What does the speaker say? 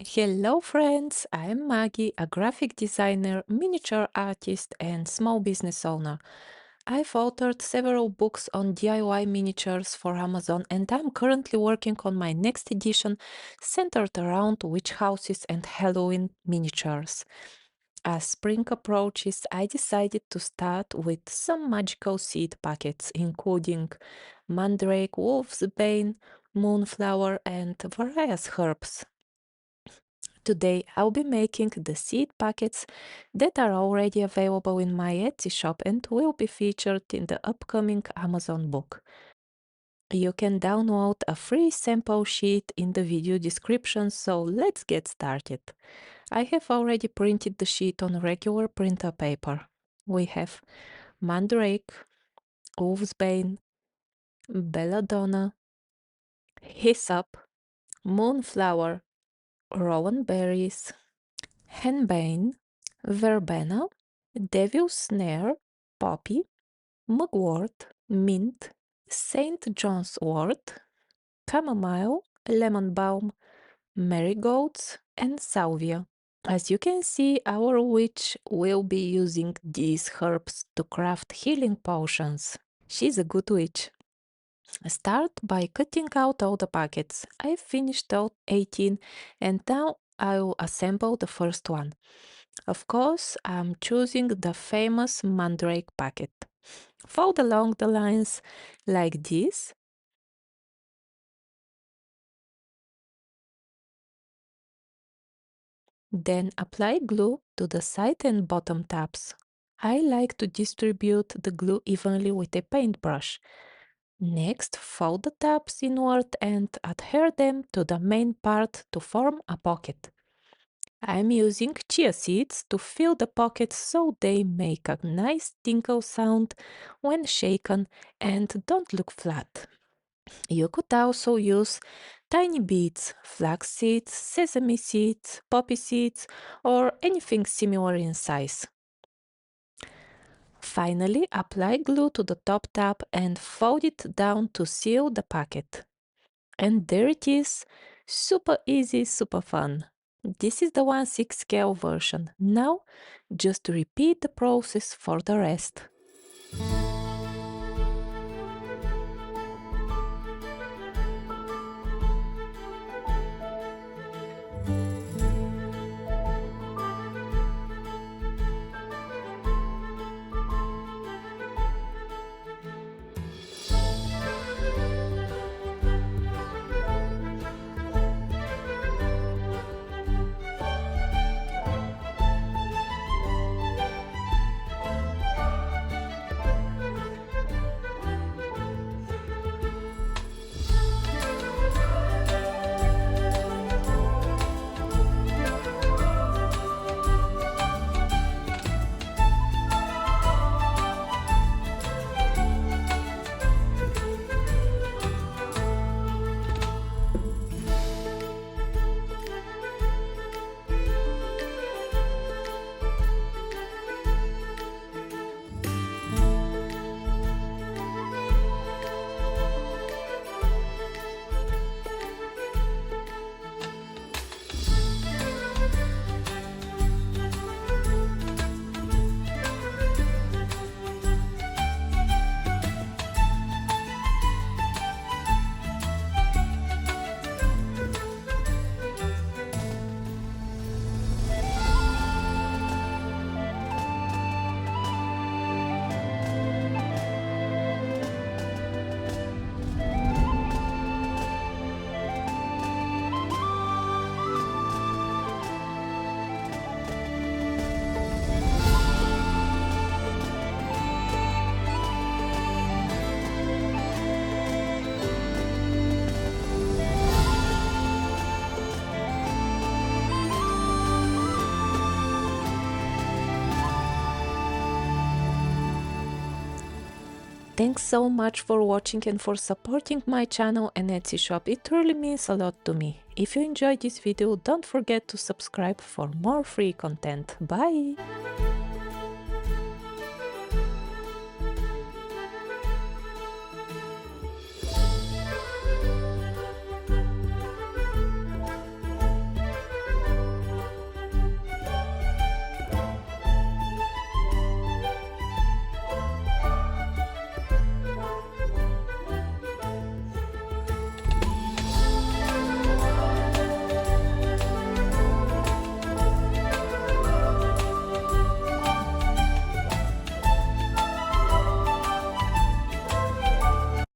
Hello, friends! I'm Maggie, a graphic designer, miniature artist, and small business owner. I've authored several books on DIY miniatures for Amazon, and I'm currently working on my next edition centered around witch houses and Halloween miniatures. As spring approaches, I decided to start with some magical seed packets, including mandrake, wolf's bane, moonflower, and various herbs. Today, I'll be making the seed packets that are already available in my Etsy shop and will be featured in the upcoming Amazon book. You can download a free sample sheet in the video description, so let's get started. I have already printed the sheet on regular printer paper. We have mandrake, wolfsbane, belladonna, hyssop, moonflower, rowan berries, henbane, verbena, devil's snare, poppy, mugwort, mint, St. John's wort, chamomile, lemon balm, marigolds, and salvia. As you can see, our witch will be using these herbs to craft healing potions. She's a good witch. Start by cutting out all the packets. I've finished all 18 and now I'll assemble the first one. Of course, I'm choosing the famous mandrake packet. Fold along the lines like this. Then apply glue to the side and bottom tabs. I like to distribute the glue evenly with a paintbrush. Next, fold the tabs inward and adhere them to the main part to form a pocket. I'm using chia seeds to fill the pockets so they make a nice tinkle sound when shaken and don't look flat. You could also use tiny beads, flax seeds, sesame seeds, poppy seeds, or anything similar in size. Finally, apply glue to the top tab and fold it down to seal the packet. And there it is, super easy, super fun. This is the 1/6 scale version. Now, just repeat the process for the rest. Thanks so much for watching and for supporting my channel and Etsy shop. It really means a lot to me. If you enjoyed this video, don't forget to subscribe for more free content. Bye!